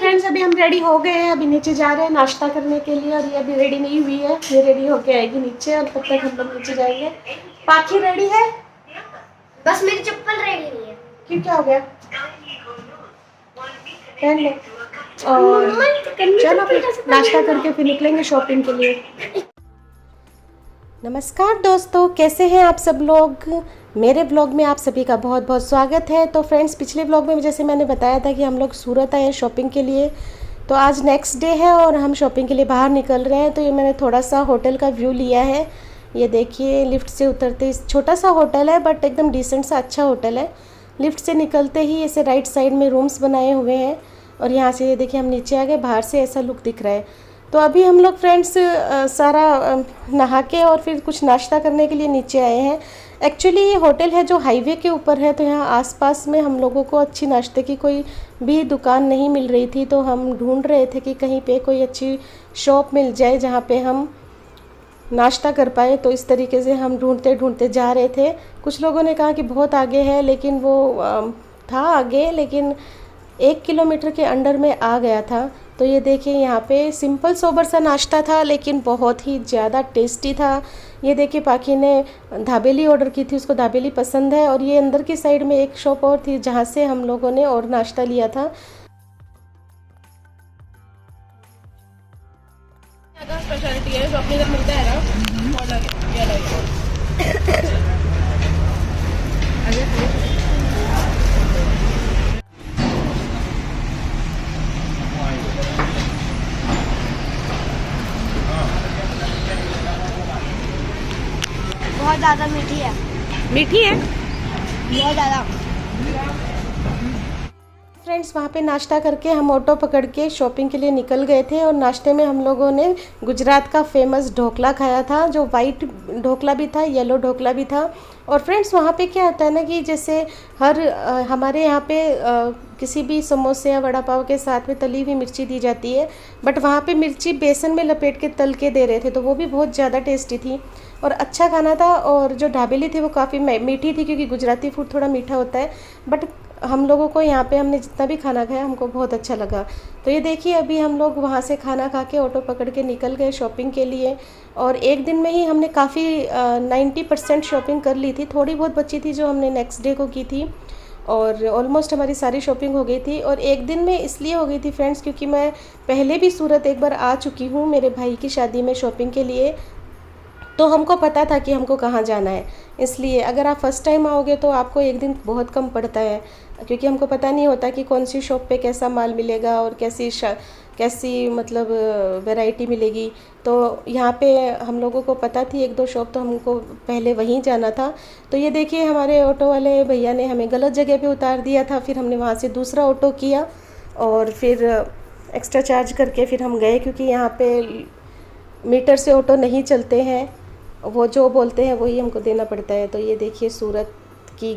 Friends अभी हम ready हो गए हैं, अभी नीचे जा रहे हैं नाश्ता करने के लिए। और ये अभी रेडी नहीं हुई है, ये रेडी होके आएगी नीचे और तब तक हम लोग नीचे जाएंगे। पाखी रेडी है? बस मेरी चप्पल रेडी नहीं है। क्यों, क्या हो गया? पहन ले। और चलो फिर नाश्ता करके फिर निकलेंगे शॉपिंग के लिए। नमस्कार दोस्तों, कैसे हैं आप सब लोग? मेरे ब्लॉग में आप सभी का बहुत बहुत स्वागत है। तो फ्रेंड्स, पिछले ब्लॉग में जैसे मैंने बताया था कि हम लोग सूरत आए हैं शॉपिंग के लिए। तो आज नेक्स्ट डे है और हम शॉपिंग के लिए बाहर निकल रहे हैं। तो ये मैंने थोड़ा सा होटल का व्यू लिया है। ये देखिए, लिफ्ट से उतरते छोटा सा होटल है बट एकदम डिसेंट सा अच्छा होटल है। लिफ्ट से निकलते ही ऐसे राइट साइड में रूम्स बनाए हुए हैं और यहाँ से ये देखिए हम नीचे आ गए। बाहर से ऐसा लुक दिख रहा है। तो अभी हम लोग फ्रेंड्स सारा नहा के और फिर कुछ नाश्ता करने के लिए नीचे आए हैं। एक्चुअली ये होटल है जो हाईवे के ऊपर है, तो यहाँ आसपास में हम लोगों को अच्छी नाश्ते की कोई भी दुकान नहीं मिल रही थी। तो हम ढूंढ रहे थे कि कहीं पे कोई अच्छी शॉप मिल जाए जहाँ पे हम नाश्ता कर पाए। तो इस तरीके से हम ढूंढते ढूंढते जा रहे थे। कुछ लोगों ने कहा कि बहुत आगे है, लेकिन वो था आगे, लेकिन 1 किलोमीटर के अंडर में आ गया था। तो ये देखिए, यहाँ पे सिंपल सोबर सा नाश्ता था लेकिन बहुत ही ज़्यादा टेस्टी था। ये देखिए, पाखी ने दाबेली ऑर्डर की थी, उसको दाबेली पसंद है। और ये अंदर की साइड में एक शॉप और थी जहाँ से हम लोगों ने और नाश्ता लिया था। स्पेशलिटी है जो अपने इधर मिलता है ना, और ये अलग है। बहुत ज़्यादा मीठी है। मीठी है बहुत ज़्यादा। फ्रेंड्स। वहाँ पे नाश्ता करके हम ऑटो पकड़ के शॉपिंग के लिए निकल गए थे। और नाश्ते में हम लोगों ने गुजरात का फेमस ढोकला खाया था, जो वाइट ढोकला भी था, येलो ढोकला भी था। और फ्रेंड्स, वहाँ पे क्या होता है ना कि जैसे हमारे यहाँ पे किसी भी समोसे या वड़ा पाव के साथ में तली हुई मिर्ची दी जाती है, बट वहाँ पे मिर्ची बेसन में लपेट के तल के दे रहे थे। तो वो भी बहुत ज़्यादा टेस्टी थी और अच्छा खाना था। और जो ढाबेली थी वो काफ़ी मीठी थी, क्योंकि गुजराती फूड थोड़ा मीठा होता है। बट हम लोगों को यहाँ पे हमने जितना भी खाना खाया हमको बहुत अच्छा लगा। तो ये देखिए, अभी हम लोग वहाँ से खाना खा के ऑटो पकड़ के निकल गए शॉपिंग के लिए। और एक दिन में ही हमने काफ़ी 90% शॉपिंग कर ली थी। थोड़ी बहुत बची थी जो हमने नेक्स्ट डे को की थी, और ऑलमोस्ट हमारी सारी शॉपिंग हो गई थी। और एक दिन में इसलिए हो गई थी फ्रेंड्स, क्योंकि मैं पहले भी सूरत एक बार आ चुकी हूँ मेरे भाई की शादी में शॉपिंग के लिए। तो हमको पता था कि हमको कहाँ जाना है। इसलिए अगर आप फर्स्ट टाइम आओगे तो आपको एक दिन बहुत कम पड़ता है, क्योंकि हमको पता नहीं होता कि कौन सी शॉप पे कैसा माल मिलेगा और कैसी मतलब वैरायटी मिलेगी। तो यहाँ पे हम लोगों को पता थी एक दो शॉप, तो हमको पहले वहीं जाना था। तो ये देखिए, हमारे ऑटो वाले भैया ने हमें गलत जगह पे उतार दिया था। फिर हमने वहाँ से दूसरा ऑटो किया और फिर एक्स्ट्रा चार्ज करके फिर हम गए, क्योंकि यहाँ पे मीटर से ऑटो नहीं चलते हैं, वो जो बोलते हैं वही हमको देना पड़ता है। तो ये देखिए, सूरत की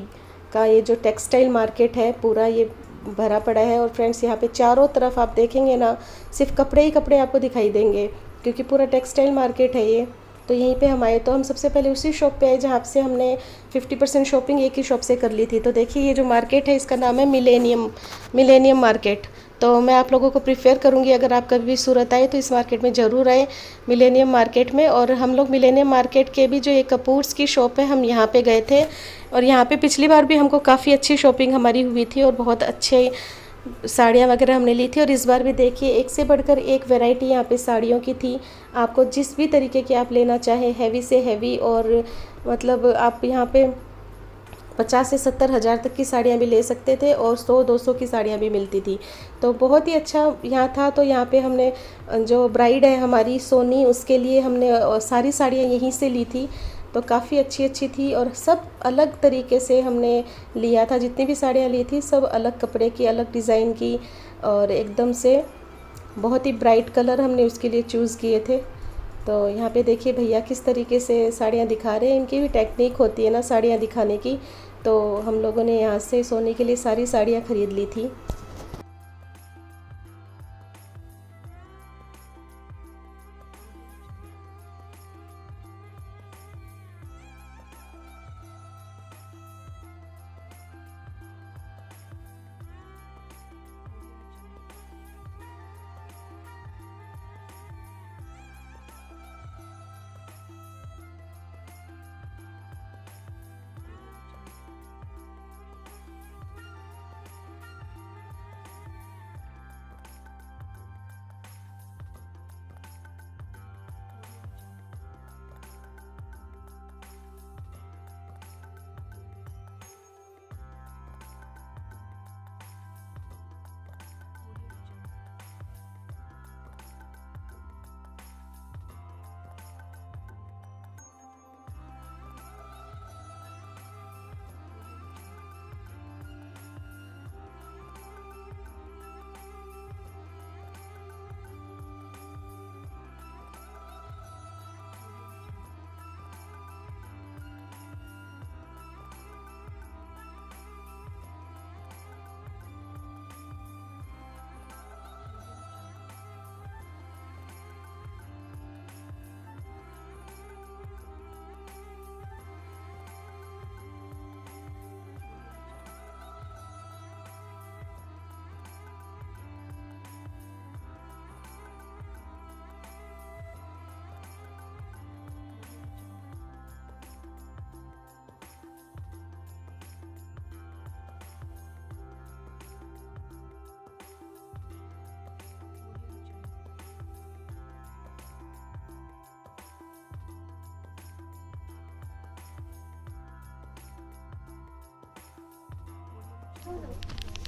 का ये जो टेक्सटाइल मार्केट है पूरा ये भरा पड़ा है। और फ्रेंड्स, यहाँ पे चारों तरफ आप देखेंगे ना, सिर्फ कपड़े ही कपड़े आपको दिखाई देंगे, क्योंकि पूरा टेक्सटाइल मार्केट है ये। तो यहीं पे हम आए, तो हम सबसे पहले उसी शॉप पे आए जहाँ से हमने 50% शॉपिंग एक ही शॉप से कर ली थी। तो देखिए, ये जो मार्केट है इसका नाम है मिलेनियम मार्केट। तो मैं आप लोगों को प्रीफेयर करूँगी, अगर आप कभी भी सूरत आए तो इस मार्केट में ज़रूर आए, मिलेनियम मार्केट में। और हम लोग मिलेनियम मार्केट के भी जो एक कपूर्स की शॉप है, हम यहाँ पे गए थे। और यहाँ पे पिछली बार भी हमको काफ़ी अच्छी शॉपिंग हमारी हुई थी और बहुत अच्छे साड़ियाँ वगैरह हमने ली थी। और इस बार भी देखिए, एक से बढ़कर एक वैरायटी यहाँ पे साड़ियों की थी। आपको जिस भी तरीके की आप लेना चाहें, हैवी से हैवी, और मतलब आप यहाँ पे 50 से 70 हज़ार तक की साड़ियाँ भी ले सकते थे और 100-200 की साड़ियाँ भी मिलती थी। तो बहुत ही अच्छा यहाँ था। तो यहाँ पे हमने जो ब्राइड है हमारी सोनी, उसके लिए हमने सारी साड़ियाँ यहीं से ली थी। तो काफ़ी अच्छी अच्छी थी और सब अलग तरीके से हमने लिया था। जितनी भी साड़ियाँ ली थी सब अलग कपड़े की, अलग डिज़ाइन की, और एकदम से बहुत ही ब्राइट कलर हमने उसके लिए चूज़ किए थे। तो यहाँ पे देखिए भैया किस तरीके से साड़ियाँ दिखा रहे हैं। इनकी भी टेक्निक होती है ना साड़ियाँ दिखाने की। तो हम लोगों ने यहाँ से सोने के लिए सारी साड़ियाँ ख़रीद ली थी।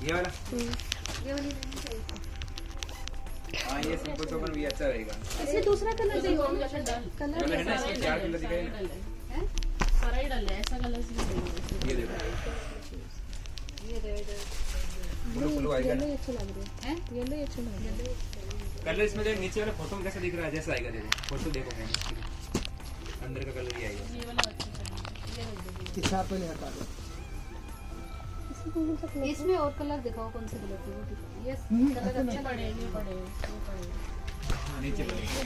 ये वाला हाँ ये सिंपल सोपर भी अच्छा रहेगा। इसमें दूसरा कलर देखो कलर है ना इसमें 4 कलर दिखाई ना सारा ही डाल ऐसा कलर से ये देखो ब्लू आएगा ना अच्छे लग रहे हैं येलो ही अच्छे लग रहे हैं। कलर इसमें जो नीचे वाला फोटो में कैसा दिख रहा है जैसा आएगा देखो फोटो देखो फ्रेंड्स अंदर का कलर ही आएगा। ये वाला अच्छा है इसमें और कलर दिखाओ कौन से कलर के वो ये कलर अच्छा पड़ेगा नीचे पड़ेगा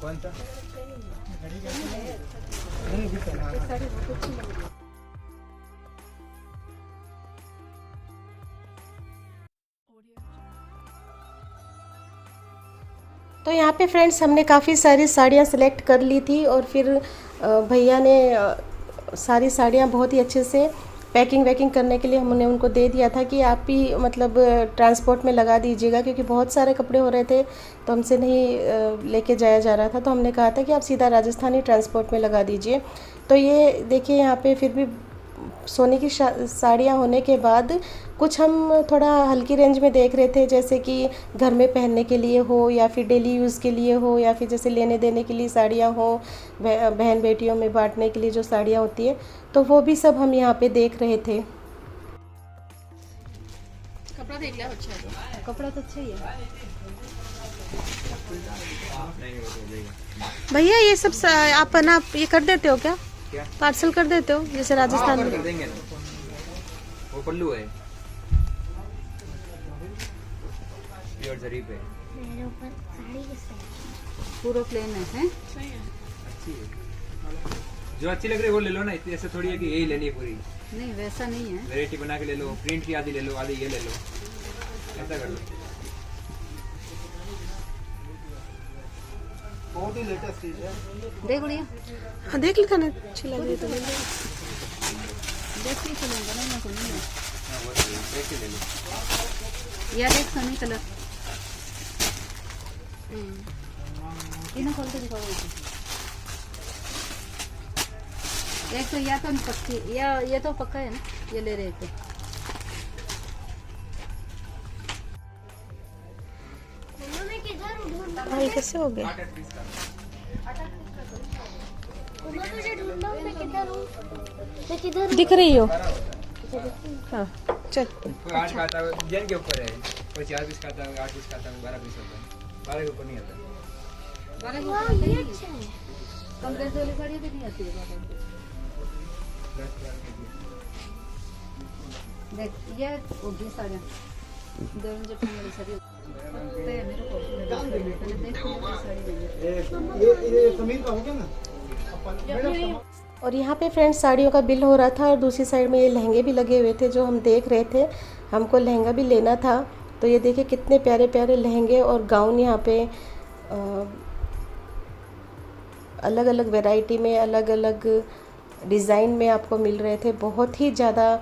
कौन सा तो यहाँ पे फ्रेंड्स हमने काफ़ी सारी साड़ियाँ सेलेक्ट कर ली थी और फिर भैया ने सारी साड़ियाँ बहुत ही अच्छे से पैकिंग वैकिंग करने के लिए हमने उनको दे दिया था कि आप भी मतलब ट्रांसपोर्ट में लगा दीजिएगा, क्योंकि बहुत सारे कपड़े हो रहे थे तो हमसे नहीं लेके जाया जा रहा था। तो हमने कहा था कि आप सीधा राजस्थानी ट्रांसपोर्ट में लगा दीजिए। तो ये देखिए यहाँ पे फिर भी सोने की साड़ियाँ होने के बाद कुछ हम थोड़ा हल्की रेंज में देख रहे थे, जैसे कि घर में पहनने के लिए हो या फिर डेली यूज़ के लिए हो या फिर जैसे लेने देने के लिए साड़ियाँ हो, बहन बेटियों में बांटने के लिए जो साड़ियाँ होती है, तो वो भी सब हम यहाँ पे देख रहे थे। कपड़ा देख लिया अच्छा है कपड़ा तो अच्छा ही है। भैया ये सब आप ना ये कर देते हो क्या, क्या पार्सल कर देते हो जैसे राजस्थान कर में? देंगे ना वो पल्लू है प्योर जरी पे मेरे ऊपर साड़ी किससे पूरा प्लेन है सही है। अच्छी है जो अच्छी लग रही है वो ले लो ना, इतनी ऐसे थोड़ी है कि यही लेनी है पूरी। नहीं वैसा नहीं है। वैरायटी बना के ले लो, प्रिंट की आधी ले लो, आधी ये ले लो, ऐसा कर लो। बहुत ही लेटेस्ट चीज है। देख लिया हाँ देख लिखा ना, अच्छी लग रही है तो ले लो। देख के चलेंगे ना मैं सुनी है हाँ वो तो देख के ले लो। या देख सनी कलर इन्हें खोल के दिखाओ इसे। एक तो या तो पक्की या ये तो पक्का है ना, ये ले रहे थे। मम्मा मैं किधर हूँ ढूंढ हाँ ये कैसे हो गया? मम्मा मुझे ढूंढना मैं किधर हूँ मैं किधर हूँ दिख रही हो? हाँ चल। कोई 8 खाता है जन के ऊपर है, कोई 4 पीस खाता है, 8 पीस खाता है, 12 पीस होता है, 12 के ऊपर नहीं आता। 12 की वाह बात ये नहीं है। अच्छा है कम पैसे वाली साड़ी भी नहीं आती है 12 की। 10 के देख ये होगी साड़ियाँ दोनों जो वाली साड़ी पे मेरे को पहले देख साड़ी देंगे। और यहाँ पे फ्रेंड्स साड़ियों का बिल हो रहा था और दूसरी साइड में ये लहंगे भी लगे हुए थे जो हम देख रहे थे। हमको लहंगा भी लेना था, तो ये देखिए कितने प्यारे प्यारे लहंगे और गाउन यहाँ पे अलग अलग वैरायटी में, अलग अलग डिज़ाइन में आपको मिल रहे थे। बहुत ही ज़्यादा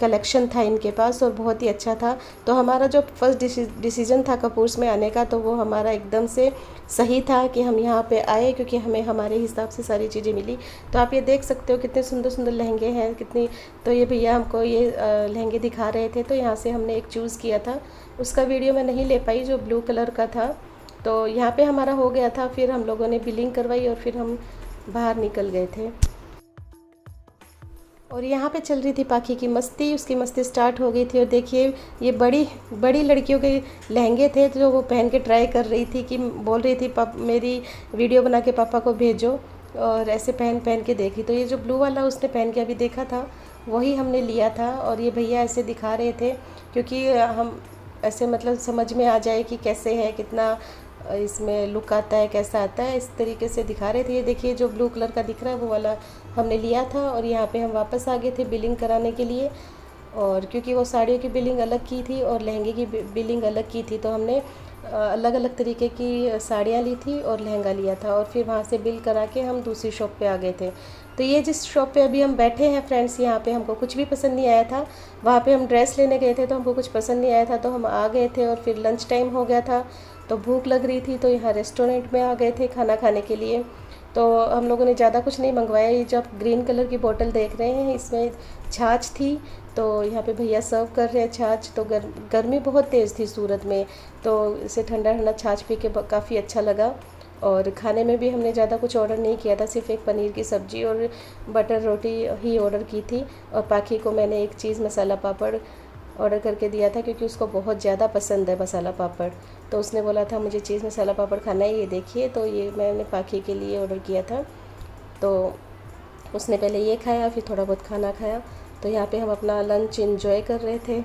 कलेक्शन था इनके पास और बहुत ही अच्छा था। तो हमारा जो फर्स्ट डिसीजन था कपूर्स में आने का, तो वो हमारा एकदम से सही था कि हम यहाँ पे आए, क्योंकि हमें हमारे हिसाब से सारी चीज़ें मिली। तो आप ये देख सकते हो कितने सुंदर सुंदर लहंगे हैं कितनी। तो ये भैया हमको ये लहंगे दिखा रहे थे, तो यहाँ से हमने एक चूज़ किया था। उसका वीडियो मैं नहीं ले पाई, जो ब्लू कलर का था। तो यहाँ पे हमारा हो गया था, फिर हम लोगों ने बिलिंग करवाई और फिर हम बाहर निकल गए थे। और यहाँ पे चल रही थी पाखी की मस्ती, उसकी मस्ती स्टार्ट हो गई थी। और देखिए ये बड़ी लड़कियों के लहंगे थे जो वो पहन के ट्राई कर रही थी, कि बोल रही थी मेरी वीडियो बना के पापा को भेजो, और ऐसे पहन के देखी। तो ये जो ब्लू वाला उसने पहन के अभी देखा था वही हमने लिया था। और ये भैया ऐसे दिखा रहे थे क्योंकि हम ऐसे मतलब समझ में आ जाए कि कैसे है, कितना इसमें लुक आता है, कैसा आता है, इस तरीके से दिखा रहे थे। ये देखिए जो ब्लू कलर का दिख रहा है वो वाला हमने लिया था। और यहाँ पे हम वापस आ गए थे बिलिंग कराने के लिए। और क्योंकि वो साड़ियों की बिलिंग अलग की थी और लहंगे की बिलिंग अलग की थी, तो हमने अलग अलग तरीके की साड़ियाँ ली थी और लहंगा लिया था। और फिर वहाँ से बिल करा के हम दूसरी शॉप पे आ गए थे। तो ये जिस शॉप पे अभी हम बैठे हैं फ्रेंड्स, यहाँ पे हमको कुछ भी पसंद नहीं आया था। वहाँ पे हम ड्रेस लेने गए थे तो हमको कुछ पसंद नहीं आया था, तो हम आ गए थे। और फिर लंच टाइम हो गया था तो भूख लग रही थी, तो यहाँ रेस्टोरेंट में आ गए थे खाना खाने के लिए। तो हम लोगों ने ज़्यादा कुछ नहीं मंगवाया। ये जो आप ग्रीन कलर की बोतल देख रहे हैं इसमें छाछ थी, तो यहाँ पे भैया सर्व कर रहे हैं छाछ। तो गर्मी बहुत तेज़ थी सूरत में, तो इसे ठंडा ठंडा छाछ पी के काफ़ी अच्छा लगा। और खाने में भी हमने ज़्यादा कुछ ऑर्डर नहीं किया था, सिर्फ एक पनीर की सब्ज़ी और बटर रोटी ही ऑर्डर की थी। और पाखी को मैंने एक चीज़ मसाला पापड़ ऑर्डर करके दिया था, क्योंकि उसको बहुत ज़्यादा पसंद है मसाला पापड़। तो उसने बोला था मुझे चीज़ मसाला पापड़ खाना है, ये देखिए। तो ये मैंने पाखी के लिए ऑर्डर किया था। तो उसने पहले ये खाया, फिर थोड़ा बहुत खाना खाया। तो यहाँ पे हम अपना लंच एंजॉय कर रहे थे।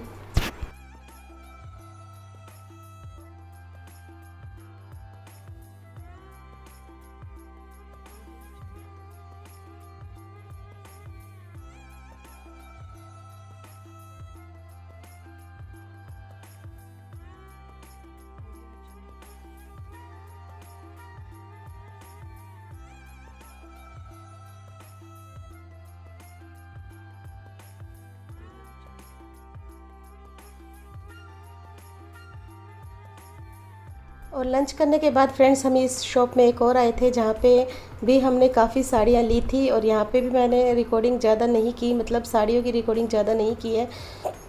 और लंच करने के बाद फ्रेंड्स हम इस शॉप में एक और आए थे, जहाँ पे भी हमने काफ़ी साड़ियाँ ली थी। और यहाँ पे भी मैंने रिकॉर्डिंग ज़्यादा नहीं की, मतलब साड़ियों की रिकॉर्डिंग ज़्यादा नहीं की है,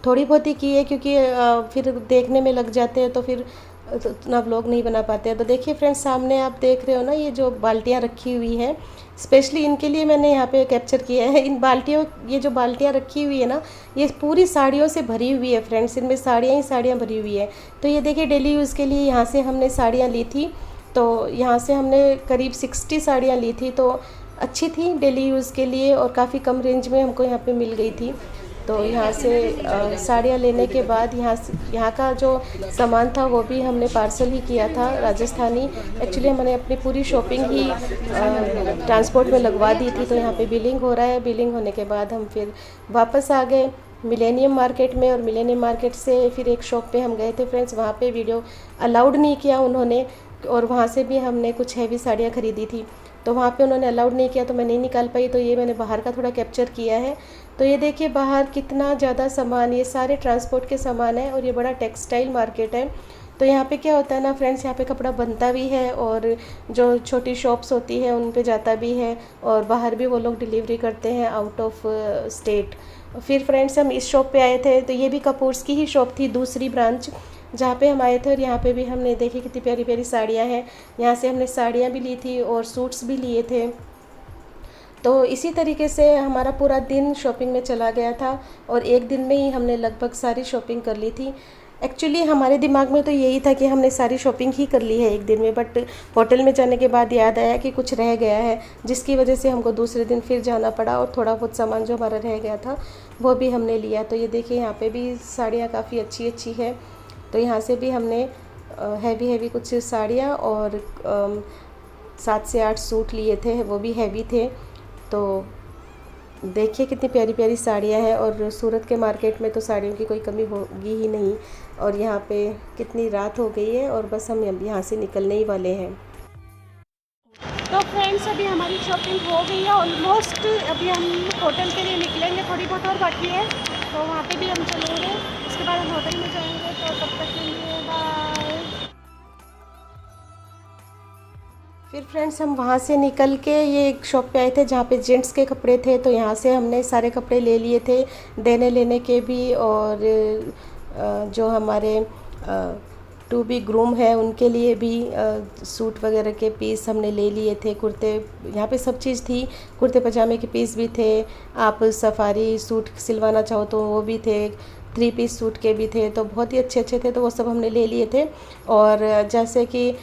थोड़ी बहुत ही की है, क्योंकि फिर देखने में लग जाते हैं तो फिर उतना व्लॉग नहीं बना पाते हैं। तो देखिए फ्रेंड्स, सामने आप देख रहे हो ना, ये जो बाल्टियाँ रखी हुई हैं, स्पेशली इनके लिए मैंने यहाँ पे कैप्चर किया है। इन बाल्टियों, ये जो बाल्टियाँ रखी हुई है ना, ये पूरी साड़ियों से भरी हुई है फ्रेंड्स, इनमें साड़ियाँ ही साड़ियाँ भरी हुई है। तो ये देखिए डेली यूज़ के लिए यहाँ से हमने साड़ियाँ ली थी। तो यहाँ से हमने करीब 60 साड़ियाँ ली थी, तो अच्छी थी डेली यूज़ के लिए और काफ़ी कम रेंज में हमको यहाँ पे मिल गई थी। तो यहाँ से साड़ियाँ लेने के बाद यहाँ का जो सामान था वो भी हमने पार्सल ही किया था, राजस्थानी। एक्चुअली हमने अपनी पूरी शॉपिंग ही ट्रांसपोर्ट में लगवा दी थी। तो यहाँ पे बिलिंग हो रहा है, बिलिंग होने के बाद हम फिर वापस आ गए मिलेनियम मार्केट में। और मिलेनियम मार्केट से फिर एक शॉप पे हम गए थे फ्रेंड्स, वहाँ पे वीडियो अलाउड नहीं किया उन्होंने, और वहाँ से भी हमने कुछ हैवी साड़ियाँ ख़रीदी थी। तो वहाँ पे उन्होंने अलाउड नहीं किया, तो मैं नहीं निकाल पाई। तो ये मैंने बाहर का थोड़ा कैप्चर किया है। तो ये देखिए बाहर कितना ज़्यादा सामान, ये सारे ट्रांसपोर्ट के सामान है, और ये बड़ा टेक्सटाइल मार्केट है। तो यहाँ पे क्या होता है ना फ्रेंड्स, यहाँ पे कपड़ा बनता भी है, और जो छोटी शॉप्स होती है उन पे जाता भी है, और बाहर भी वो लोग डिलीवरी करते हैं आउट ऑफ स्टेट। फिर फ्रेंड्स हम इस शॉप पे आए थे, तो ये भी कपूर्स की ही शॉप थी, दूसरी ब्रांच जहाँ पे हम आए थे। और यहाँ पे भी हमने देखी कितनी प्यारी प्यारी साड़ियाँ हैं। यहाँ से हमने साड़ियाँ भी ली थी और सूट्स भी लिए थे। तो इसी तरीके से हमारा पूरा दिन शॉपिंग में चला गया था, और एक दिन में ही हमने लगभग सारी शॉपिंग कर ली थी। एक्चुअली हमारे दिमाग में तो यही था कि हमने सारी शॉपिंग ही कर ली है एक दिन में, बट होटल में जाने के बाद याद आया कि कुछ रह गया है, जिसकी वजह से हमको दूसरे दिन फिर जाना पड़ा, और थोड़ा बहुत सामान जो हमारा रह गया था वो भी हमने लिया। तो ये देखिए यहाँ पे भी साड़ियाँ काफ़ी अच्छी अच्छी है। तो यहाँ से भी हमने हैवी कुछ साड़ियाँ और 7 से 8 सूट लिए थे, वो भी हैवी थे। तो देखिए कितनी प्यारी प्यारी साड़ियाँ हैं, और सूरत के मार्केट में तो साड़ियों की कोई कमी होगी ही नहीं। और यहाँ पे कितनी रात हो गई है, और बस हम यहाँ से निकलने ही वाले हैं। तो फ्रेंड्स अभी हमारी शॉपिंग हो गई है ऑलमोस्ट। अभी हम होटल के लिए निकलेंगे, थोड़ी बहुत और बाकी है, तो वहाँ पे भी हम चलेंगे। उसके बाद हम होटल में जाएंगे। तो तब तक के लिए बाय। फिर फ्रेंड्स हम वहाँ से निकल के ये एक शॉप पे आए थे जहाँ पे जेंट्स के कपड़े थे। तो यहाँ से हमने सारे कपड़े ले लिए थे, देने लेने के भी, और जो हमारे टू बी ग्रूम है उनके लिए भी सूट वगैरह के पीस हमने ले लिए थे। कुर्ते, यहाँ पे सब चीज़ थी, कुर्ते पजामे के पीस भी थे। आप सफारी सूट सिलवाना चाहो तो वो भी थे, 3 पीस सूट के भी थे। तो बहुत ही अच्छे अच्छे थे, तो वो सब हमने ले लिए थे। और जैसे कि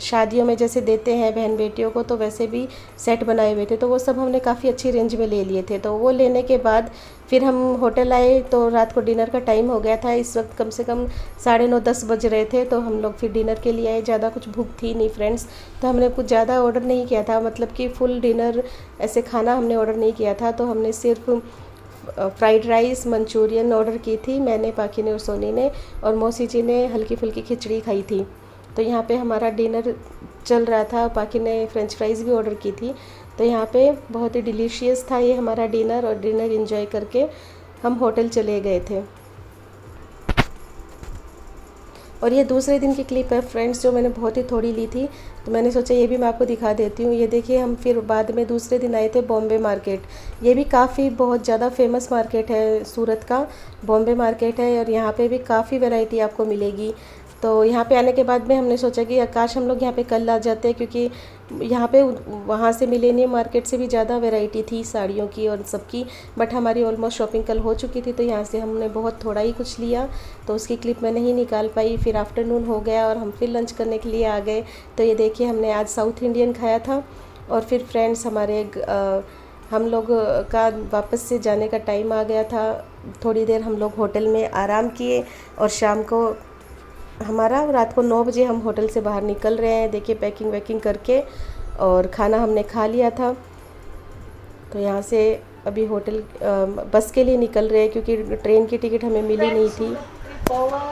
शादियों में जैसे देते हैं बहन बेटियों को, तो वैसे भी सेट बनाए हुए थे, तो वो सब हमने काफ़ी अच्छी रेंज में ले लिए थे। तो वो लेने के बाद फिर हम होटल आए, तो रात को डिनर का टाइम हो गया था। इस वक्त कम से कम 9:30-10 बज रहे थे। तो हम लोग फिर डिनर के लिए आए। ज़्यादा कुछ भूख थी नहीं फ्रेंड्स, तो हमने कुछ ज़्यादा ऑर्डर नहीं किया था, मतलब कि फुल डिनर ऐसे खाना हमने ऑर्डर नहीं किया था। तो हमने सिर्फ फ्राइड राइस, मंचूरियन ऑर्डर की थी मैंने, पाकी ने और सोनी ने, और मौसी जी ने हल्की फुल्की खिचड़ी खाई थी। तो यहाँ पे हमारा डिनर चल रहा था। पाकी ने फ्रेंच फ्राइज़ भी ऑर्डर की थी। तो यहाँ पे बहुत ही डिलीशियस था ये हमारा डिनर, और डिनर एंजॉय करके हम होटल चले गए थे। और ये दूसरे दिन की क्लिप है फ्रेंड्स, जो मैंने बहुत ही थोड़ी ली थी, तो मैंने सोचा ये भी मैं आपको दिखा देती हूँ। ये देखिए, हम फिर बाद में दूसरे दिन आए थे बॉम्बे मार्केट। ये भी काफ़ी बहुत ज़्यादा फेमस मार्केट है सूरत का, बॉम्बे मार्केट है, और यहाँ पे भी काफ़ी वैरायटी आपको मिलेगी। तो यहाँ पे आने के बाद में हमने सोचा कि काश हम लोग यहाँ पे कल आ जाते, क्योंकि यहाँ पे वहाँ से मिलेनियम मार्केट से भी ज़्यादा वैरायटी थी साड़ियों की और सबकी, बट हमारी ऑलमोस्ट शॉपिंग कल हो चुकी थी, तो यहाँ से हमने बहुत थोड़ा ही कुछ लिया, तो उसकी क्लिप मैं नहीं निकाल पाई। फिर आफ्टरनून हो गया और हम फिर लंच करने के लिए आ गए। तो ये देखिए, हमने आज साउथ इंडियन खाया था। और फिर फ्रेंड्स हमारे हम लोग का वापस से जाने का टाइम आ गया था। थोड़ी देर हम लोग होटल में आराम किए और शाम को हमारा रात को 9 बजे हम होटल से बाहर निकल रहे हैं। देखिए, पैकिंग वैकिंग करके, और खाना हमने खा लिया था। तो यहाँ से अभी होटल बस के लिए निकल रहे हैं, क्योंकि ट्रेन की टिकट हमें मिली नहीं थी।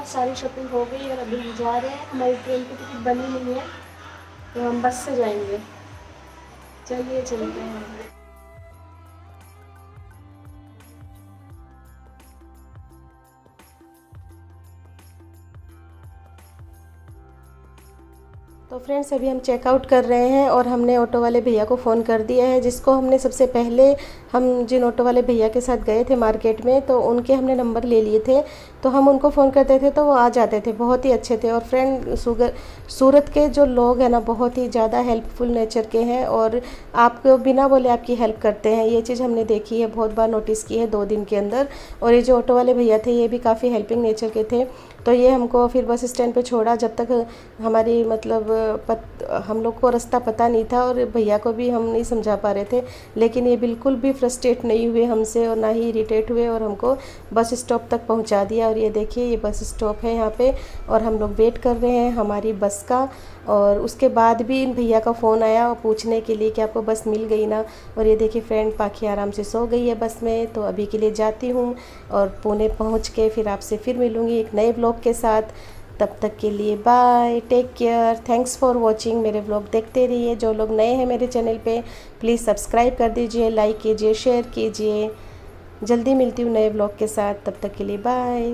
सारी शॉपिंग हो गई और अभी हम जा रहे हैं। हमारी ट्रेन की टिकट बनी नहीं है, तो हम बस से जाएंगे। चलिए चलते हैं। तो फ्रेंड्स, अभी हम चेकआउट कर रहे हैं और हमने ऑटो वाले भैया को फ़ोन कर दिया है, जिसको हमने सबसे पहले, हम जिन ऑटो वाले भैया के साथ गए थे मार्केट में, तो उनके हमने नंबर ले लिए थे। तो हम उनको फ़ोन करते थे तो वो आ जाते थे, बहुत ही अच्छे थे। और फ्रेंड, सूरत के जो लोग हैं ना, बहुत ही ज़्यादा हेल्पफुल नेचर के हैं, और आपको बिना बोले आपकी हेल्प करते हैं। ये चीज़ हमने देखी है, बहुत बार नोटिस की है 2 दिन के अंदर। और ये जो ऑटो वाले भैया थे, ये भी काफ़ी हेल्पिंग नेचर के थे। तो ये हमको फिर बस स्टैंड पे छोड़ा, जब तक हमारी मतलब हम लोग को रास्ता पता नहीं था, और भैया को भी हम नहीं समझा पा रहे थे। लेकिन ये बिल्कुल भी फ्रस्ट्रेट नहीं हुए हमसे, और ना ही इरिटेट हुए, और हमको बस स्टॉप तक पहुंचा दिया। और ये देखिए, ये बस स्टॉप है यहाँ पे, और हम लोग वेट कर रहे हैं हमारी बस का। और उसके बाद भी इन भैया का फ़ोन आया और पूछने के लिए कि आपको बस मिल गई ना। और ये देखिए फ्रेंड, पाखी आराम से सो गई है बस में। तो अभी के लिए जाती हूँ, और पुणे पहुँच के फिर आपसे फिर मिलूँगी एक नए ब्लॉग के साथ। तब तक के लिए bye, take care, thanks for watching. मेरे ब्लॉग देखते रहिए। जो लोग नए हैं मेरे चैनल पे, प्लीज़ सब्सक्राइब कर दीजिए, लाइक कीजिए, शेयर कीजिए। जल्दी मिलती हूँ नए ब्लॉग के साथ। तब तक के लिए बाय।